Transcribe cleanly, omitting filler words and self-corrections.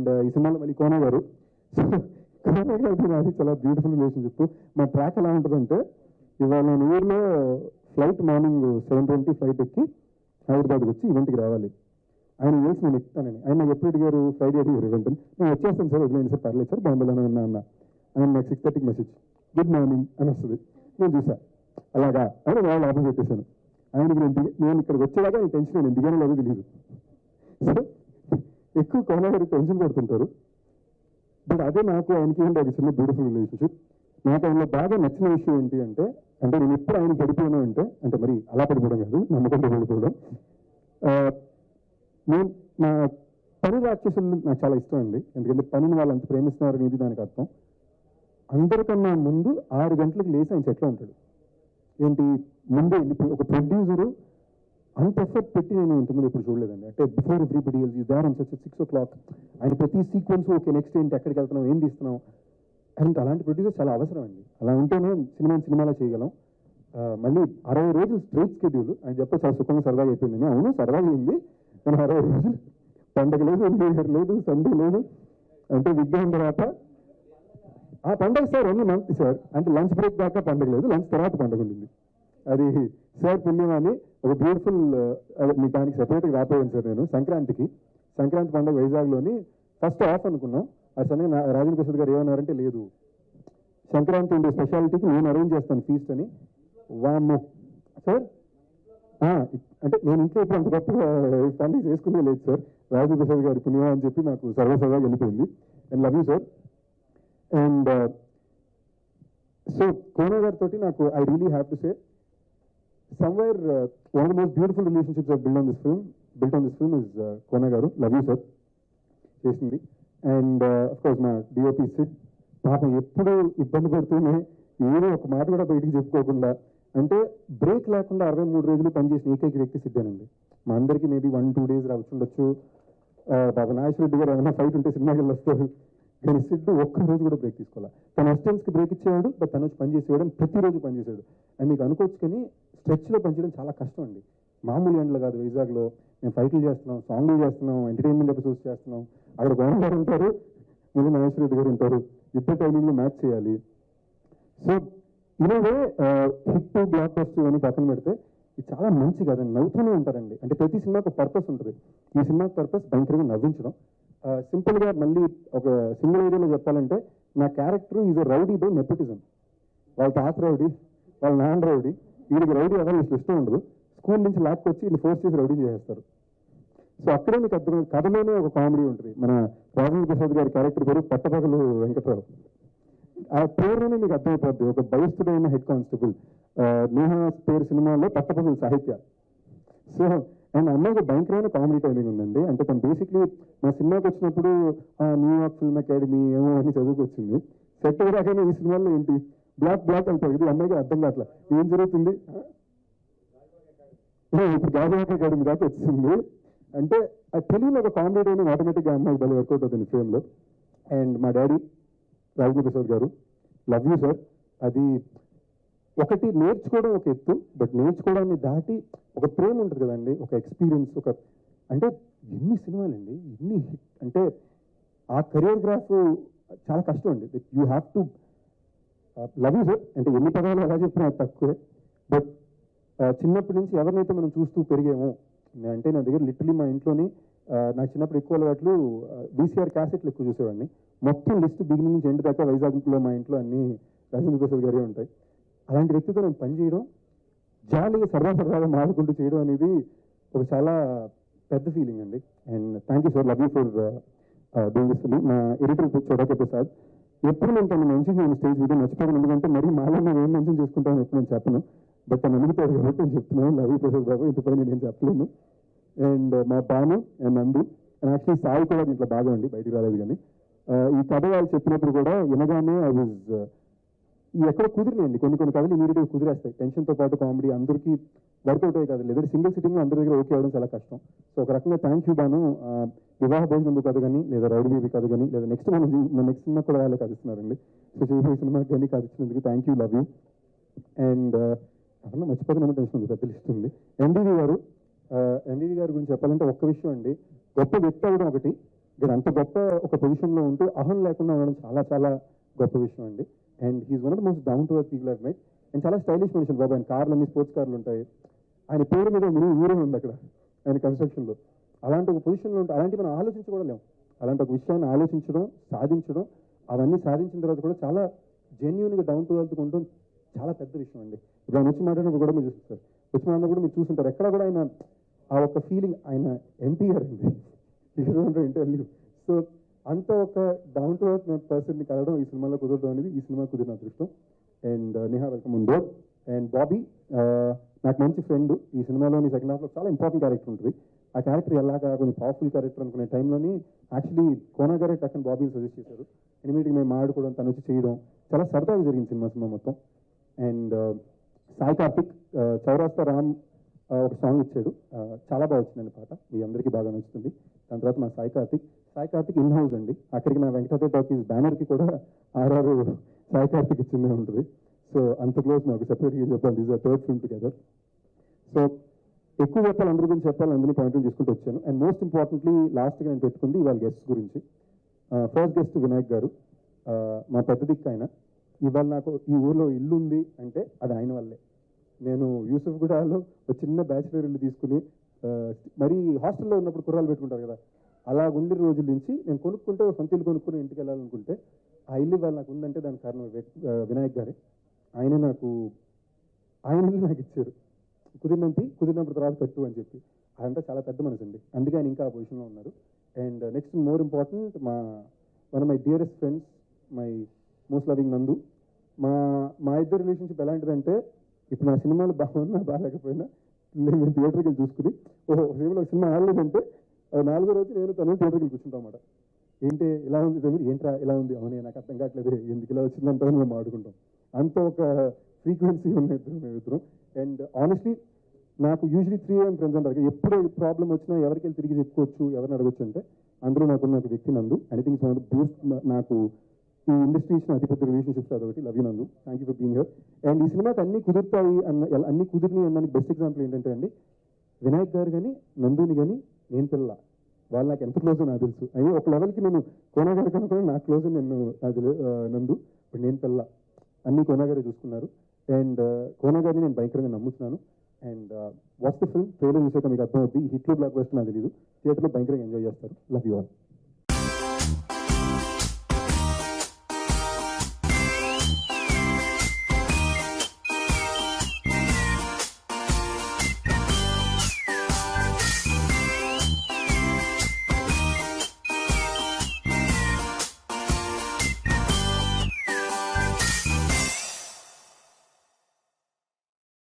And ఈ సినిమాలో మళ్ళీ కోన గారు. సో కోన గారిది నాది చాలా బ్యూటిఫుల్ రిలేషన్షిప్. మా ట్రాక్ ఎలా ఉంటుందంటే, ఇవాళ నేను ఊర్లో ఫ్లైట్ మార్నింగ్ 7:20 ఫ్లైట్ ఎక్కి హైదరాబాద్కి వచ్చి ఈవెంట్కి రావాలి. ఆయన వేసి నేను ఎక్కుతానని ఆయన నాకు ఎప్పుడు అడిగారు, ఫ్రైడే అడిగారు ఈవెంట్. నేను వచ్చేస్తాను సార్, వదిలేండి సార్, పర్లేదు సార్, బాంబేలోనే ఉన్నా. ఆయన నాకు 6:30కి మెసేజ్, గుడ్ మార్నింగ్ అని వస్తుంది. నేను చూసా, అలాగా అని వాళ్ళు ఆఫర్ పెట్టేశాను. ఆయనకి నేను ఇక్కడికి వచ్చేలాగా నేను టెన్షన్, నేను దిగానో లేదో తెలియదు. సో ఎక్కువ కోన గారు టెన్షన్ పడుతుంటారు. బట్ అదే నాకు ఆయనకి ఏంటి అది చిన్న బ్యూటిఫుల్ రిలేషన్షిప్. నాకు ఆయనలో బాగా నచ్చిన విషయం ఏంటి అంటే నేను ఎప్పుడు ఆయన పడిపోయాను అంటే మరి అలా పడిపోవడం కాదు, నమ్మకంతో పడిపోవడం. నేను నా పని రాక్షసులు నాకు చాలా ఇష్టం అండి. ఎందుకంటే పనిని వాళ్ళు అంత ప్రేమిస్తున్నారు అనేది దానికి అర్థం. అందరికన్నా ముందు 6 గంటలకు లేచి ఆయన చెట్లో ఉంటాడు. ఏంటి ముందే వెళ్ళిపోయి ఒక ప్రొడ్యూసరు అంత ఎఫర్ట్ పెట్టి నేను ఇంతకుముందు ఎప్పుడు చూడలేదండి. అంటే before everybody else is there on such 6 o'clock. ఆయన ప్రతి సీక్వెన్స్ ఓకే నెక్స్ట్ ఏంటి, ఎక్కడికి వెళ్తున్నాం, ఏం తీస్తున్నాం అంటే అలాంటి ప్రొడ్యూసర్ చాలా అవసరం అండి. అలా ఉంటేనే సినిమాలో చేయగలం. మళ్ళీ 60 రోజులు స్ట్రైట్ స్కెడ్యూల్. ఆయన చెప్ప చాలా సుఖంగా సరదాగా అయిపోయింది. అవును సరదాగా అయింది, కానీ 60 రోజులు పండగ లేదు, న్యూ ఇయర్ లేదు, సండే లేదు. అంటే విజ్ఞానం తర్వాత ఆ పండగ సార్ ఓన్లీ మంత్ సార్, అంటే లంచ్ బ్రేక్ దాకా పండగ లేదు, లంచ్ తర్వాత పండగ ఉంటుంది. అది సార్ పుణ్యం అని ఒక బ్యూటిఫుల్ మీకు దానికి సెపరేట్గా రాపోయాను సార్. నేను సంక్రాంతి పండుగ వైజాగ్లోని ఫస్ట్ ఆఫ్ అనుకున్నాం. ఆ సమయం రాజేంద్ర ప్రసాద్ గారు ఏమన్నారంటే, లేదు సంక్రాంతి ఉండే స్పెషాలిటీకి నేను అరేంజ్ చేస్తాను ఫీస్ట్ అని. వామ్మో సార్, అంటే నేను ఇంట్లో ఇప్పుడు అంత గొప్పగా పని చేసుకునే లేదు సార్, రాజేంద్ర ప్రసాద్ గారి పుణ్యం అని చెప్పి నాకు సర్వసర్వగా వెళ్ళిపోయింది. And love you sir. And so Kona గారితో నాకు I really have to say somewhere one of the most beautiful relationships I've built on this film is Kona garu. Love you sir చేసింది. అండ్ అఫ్ కోర్స్ మా DOP Sid పాపం ఎప్పుడు ఇబ్బంది పడుతూనే ఏదో ఒక మాట కూడా బయటికి చెప్పుకోకుండా, అంటే బ్రేక్ లేకుండా 63 రోజులు పనిచేసిన ఏకైక వ్యక్తి సిద్ధానండి. మా అందరికీ మేబీ 1-2 days రావచ్చుండొచ్చు. బాబా నాగేశ్వర రెడ్డి గారు ఏమైనా ఫైట్ ఉంటే సినిమాకి వెళ్ళొస్తారు, కానీ సిద్ధు ఒక్క రోజు కూడా బ్రేక్ తీసుకోవాలి. తన అసిస్టెంట్స్కి బ్రేక్ ఇచ్చేవాడు, బట్ తను వచ్చి పనిచేసేవాడు, అని ప్రతిరోజు పనిచేసాడు. అండ్ మీకు అనుకోవచ్చు, కానీ స్ట్రెచ్లో పనిచేయడం చాలా కష్టం అండి. మామూలు ఎండలు కాదు. వైజాగ్లో మేము ఫైట్లు చేస్తున్నాం, సాంగ్లు చేస్తున్నాం, ఎంటర్టైన్మెంట్ ఎపిసోడ్స్ చేస్తున్నాం. అక్కడ గోడ గారు ఉంటారు, మళ్ళీ నాగేశ్వర రెడ్డి గారు ఉంటారు, ఇద్దరు టైమింగ్లో మ్యాచ్ చేయాలి. సో ఇలాగే హిట్ బ్లాక్ బస్టర్ అని పక్కన పెడితే ఇది చాలా మంచి కదండి. నవ్వుతూనే ఉంటారండి. అంటే ప్రతి సినిమాకు ఒక పర్పస్ ఉంటుంది. ఈ సినిమాకి పర్పస్ భయంకరంగా నవ్వించడం. సింపుల్గా మళ్ళీ ఒక సింగిల్ ఐడియాలో చెప్పాలంటే, నా character is a rowdy by nepotism. వాళ్ళ తాత రౌడీ, వాళ్ళ నాన్న రౌడీ, వీడికి రౌడీ అవ్వాలి ఇష్టం ఉండదు. స్కూల్ నుంచి లాక్కొచ్చి వీళ్ళు ఫోర్స్ చేసి రౌడీ చేసేస్తారు. సో అక్కడే మీకు అర్థం, కథలోనే ఒక కామెడీ ఉంటుంది. మన రాజేంద్ర ప్రసాద్ గారి క్యారెక్టర్ పేరు పట్టపగలు వెంకట్రావు. ఆ పేరులోనే మీకు అర్థమైపోద్ది, ఒక భయస్థుడైన హెడ్ కానిస్టేబుల్. నేహా పేరు సినిమాలో పట్టపగలు సాహిత్య. సో అండ్ అమ్మాయికి భయంకరమైన కామెడీ టైమింగ్ ఉందండి. అంటే తను బేసిక్లీ మా సినిమాకి వచ్చినప్పుడు న్యూయార్క్ ఫిల్మ్ అకాడమీ ఏమో అని చదువుకొచ్చింది. సెట్ రాగానే ఈ సినిమాలో ఏంటి బ్లాక్ వెళ్తారు. ఇది అమ్మాయికి అర్థం కావట్లా ఏం జరుగుతుంది. ఇప్పుడు గాజువాక అకాడమీ దాకా వచ్చింది. అంటే ఆ తెలియని ఒక కామెడీ టైమింగ్ ఆటోమేటిక్గా అమ్మాయికి భలే వర్కౌట్ అవుతుంది ఫిల్మ్లో. అండ్ మా డాడీ రాజేంద్ర ప్రసాద్ గారు, లవ్ యూ సార్. అది ఒకటి నేర్చుకోవడం ఒక ఎత్తు, బట్ నేర్చుకోవడాన్ని దాటి ఒక ప్రేమ ఉంటుంది కదండి, ఒక ఎక్స్పీరియన్స్, ఒక అంటే ఎన్ని సినిమాలండి, ఎన్ని హిట్. అంటే ఆ కెరియర్గ్రాఫ్ చాలా కష్టం అండి. You have to love you sir. అంటే ఎన్ని పదాలు ఎలా చెప్పినా తక్కువే. బట్ చిన్నప్పటి నుంచి ఎవరినైతే మనం చూస్తూ పెరిగామో, అంటే నా దగ్గర లిటరలీ మా ఇంట్లోని నాకు చిన్నప్పుడు ఎక్కువ అలవాట్లు వీసీఆర్ క్యాసెట్లు ఎక్కువ చూసేవాడిని. మొత్తం లిస్ట్ బిగినింగ్ నుంచి ఎండ్ దాకా వైజాగ్లో మా ఇంట్లో అన్ని రాజేంద్ర ప్రసాద్ గారే ఉంటాయి. అలాంటి వ్యక్తితో నేను పనిచేయడం, జాలీగా సరదాగా మాడుకుంటూ చేయడం అనేది ఒక చాలా పెద్ద ఫీలింగ్ అండి. And thank you sir, love you for doing this. మా ఎడిటర్ చోడకే ప్రసాద్ ఎప్పుడు నేను తను మెన్షన్ చేయను స్టేజ్ మీద, మర్చిపోయాను. ఎందుకంటే మరీ మాలో నేను ఏం మెన్షన్ చేసుకుంటాను ఎప్పుడు నేను చెప్పను, బట్ తను అడుగుతాడు కాబట్టి నేను చెప్తున్నాను. లవ్ యూ ప్రసాద్ బాబు, ఇంతపై నేను చెప్పలేను. అండ్ మా బాను అండ్ నందు అండ్ యాక్చువల్లీ సాయి కూడా దీంట్లో బాగా అండి, బయటికి రాలేదు. కానీ ఈ కథ వాళ్ళు చెప్పినప్పుడు కూడా వినగానే ఐ వాజ్ ఎక్కడ కుదిరినాయండి. కొన్ని కథలు ఇమీడియట్గా కుదిరేస్తాయి. టెన్షన్తో పాటు కామెడీ అందరికీ వర్కౌట్ అయ్యే కథలు, లేదా సింగిల్ సిట్టింగ్లో అందరి దగ్గర ఓకే అవ్వడం చాలా కష్టం. సో ఒక రకంగా థ్యాంక్ యూ బాను. వివాహ భోజనం కథ కానీ, లేదా రౌడీ బేబీ కథ కానీ, లేదా నెక్స్ట్ నెక్స్ట్ సినిమా కూడా వాళ్ళే కథిస్తున్నారండి. సో చేయబోయే సినిమాకి కానీ కథించినందుకు thank you, love you. And అసలు మర్చిపోతున్నా, టెన్షన్ ఉంది, పెద్ద లిస్ట్ ఉంది. ఎంవివి గారు గురించి చెప్పాలంటే ఒక్క విషయం అండి, గొప్ప వ్యక్తి అవ్వడం ఒకటి, ఇక్కడ అంత గొప్ప ఒక పొజిషన్లో ఉంటూ అహం లేకుండా ఉండడం చాలా చాలా గొప్ప విషయం అండి. And he's one of the most down to earth people I met. And చాలా స్టైలిష్ మనుషులు బాబు. ఆయన కార్లు అన్ని స్పోర్ట్స్ కార్లు ఉంటాయి. ఆయన పేరు మీద మినీ ఊరే ఉంది అక్కడ ఆయన కన్స్ట్రక్షన్లో. అలాంటి ఒక పొజిషన్లో ఉంటే అలాంటివి మనం ఆలోచించుకోవలేము. అలాంటి ఒక విషయాన్ని ఆలోచించడం, సాధించడం, అవన్నీ సాధించిన తర్వాత కూడా చాలా జెన్యున్గా డౌన్ టు ఎర్త్ ఉండడం చాలా పెద్ద విషయం అండి. ఇప్పుడు ఆయన వచ్చి మాట్లాడినప్పుడు కూడా మీరు చూస్తారు, వచ్చి మాట్లాడినప్పుడు కూడా మీరు చూస్తుంటారు. ఎక్కడ కూడా ఆయన ఆ ఒక ఫీలింగ్, ఆయన ఎంపీ గారండి ఇంటర్వ్యూ. సో అంత ఒక డౌన్ టు ఎర్త్ పర్సన్ని కలవడం ఈ సినిమాలో కుదరడం అనేది ఈ సినిమా కుదిరిన అదృష్టం. And Neha welcome on board. And Bobby నాకు మంచి ఫ్రెండ్. ఈ సినిమాలోని సెకండ్ హాఫ్లో చాలా ఇంపార్టెంట్ క్యారెక్టర్ ఉంటుంది. ఆ క్యారెక్టర్ ఎలాగా కొంచెం పవర్ఫుల్ క్యారెక్టర్ అనుకునే టైంలోని యాక్చువల్లీ కోనా గారే టక్కని బాబీని సజెస్ట్ చేశారు. ఇమీడియట్గా మేము ఆడుకోవడం, తను వచ్చి చేయడం చాలా సరదాగా జరిగింది సినిమా మొత్తం. అండ్ సాయి కార్తిక్ చౌరాస్తా రామ్ ఒక సాంగ్ ఇచ్చాడు. చాలా బాగా వచ్చిందండి పాట, మీ అందరికీ బాగా నచ్చుతుంది. దాని తర్వాత మా సాయి కార్తిక్ ఇన్ హౌస్ అండి. అక్కడికి నా వెంకటాద్రి టాకీస్ బ్యానర్కి కూడా ఆర్ఆర్ సాయి కార్తిక్ ఇచ్చిందే ఉంటుంది. సో అంత క్లోజ్ మాకు. సెపరేట్గా చెప్పాలి, this or third film together. So ఎక్కువ చెప్పాలి, అందరి గురించి చెప్పాలి, అందరినీ పాయింట్లు చేసుకుంటూ వచ్చాను. అండ్ మోస్ట్ ఇంపార్టెంట్లీ లాస్ట్గా నేను పెట్టుకుంది ఇవాళ గెస్ట్ గురించి. ఫస్ట్ గెస్ట్ వినాయక్ గారు, మా పెద్ద దిక్కు ఆయన. ఇవాళ నాకు ఈ ఊర్లో ఇల్లు ఉంది అంటే అది ఆయన వల్లే. నేను యూసుఫ్గూడలో ఒక చిన్న బ్యాచిలర్ ఇల్లు తీసుకుని, మరీ హాస్టల్లో ఉన్నప్పుడు కుర్రాలు పెట్టుకుంటారు కదా, అలా ఉండే రోజుల నుంచి నేను కొనుక్కుంటే సొంత ఇల్లు కొనుక్కుని ఇంటికి వెళ్ళాలనుకుంటే ఆ ఇల్లు ఇవాళ నాకు ఉందంటే దానికి కారణం వినాయక్ గారే. ఆయన ఇల్లు నాకు ఇచ్చారు, కుదిరినప్పుడు తర్వాత కట్టు అని చెప్పి. అదంతా చాలా పెద్ద మనసు అండి. అందుకే ఆయన ఇంకా ఆ పొజిషన్లో ఉన్నారు. And next more important, one of my dearest friends, my most loving నందు. మా ఇద్దరు రిలేషన్షిప్ ఎలాంటిదంటే, ఇప్పుడు నా సినిమాలు బాగున్నా బాగాలేకపోయినా నేను థియేటర్కి వెళ్ళి చూసుకుని, ఒక సినిమా ఆడలేదంటే 4వ రోజు నేను తను థియేటర్కి వెళ్ళి కూర్చుంటాం అన్నమాట. ఏంటి ఇలా ఉంది తమిళ, ఏంట్రా ఇలా ఉంది, అవునే నాకు అర్థం కావట్లేదు, ఎందుకు ఇలా వచ్చిందంటే మేము ఆడుకుంటాం. అంత ఒక ఫ్రీక్వెన్సీ ఉన్న మేమిద్దరం. అండ్ ఆనెస్ట్లీ నాకు యూజువలీ 3 AM ఫ్రెండ్స్ అంటారు. ఎప్పుడు ప్రాబ్లం వచ్చినా ఎవరికి వెళ్ళి తిరిగి చెప్పుకోవచ్చు, ఎవరిని అడగొచ్చు అంటే అందులో నాకున్న ఒక వ్యక్తి నందు. ఎనీథింగ్ బూస్ట్ నాకు ఈ ఇండస్ట్రీ ఇచ్చిన అతిపెద్ద రిలేషన్షిప్స్ అదొకటి. లవ్ యూ నందు, thank you for being here. And ఈ సినిమాకి అన్ని కుదురుతాయి అన్ని కుదిరినాయి అనడానికి బెస్ట్ ఎగ్జాంపుల్ ఏంటంటే అండి, వినాయక్ గారు కానీ నందుని కానీ నేను పిల్ల వాళ్ళు నాకు ఎంత క్లోజ్ నాకు తెలుసు. అయినా ఒక లెవెల్కి నేను కోనా గారి కనుక నాకు క్లోజ్ నాకు నందు. ఇప్పుడు నేను పిల్ల అన్ని కోనా గారే చూసుకున్నారు. అండ్ కోనా గారిని నేను భయంకరంగా నమ్ముతున్నాను. And what's the film trailer చూసాక మీకు అర్థమవుతుంది, హిట్లో బ్లాక్ బస్టర్ నాకు తెలియదు, థియేటర్లో భయంకరంగా ఎంజాయ్ చేస్తారు. Love you all.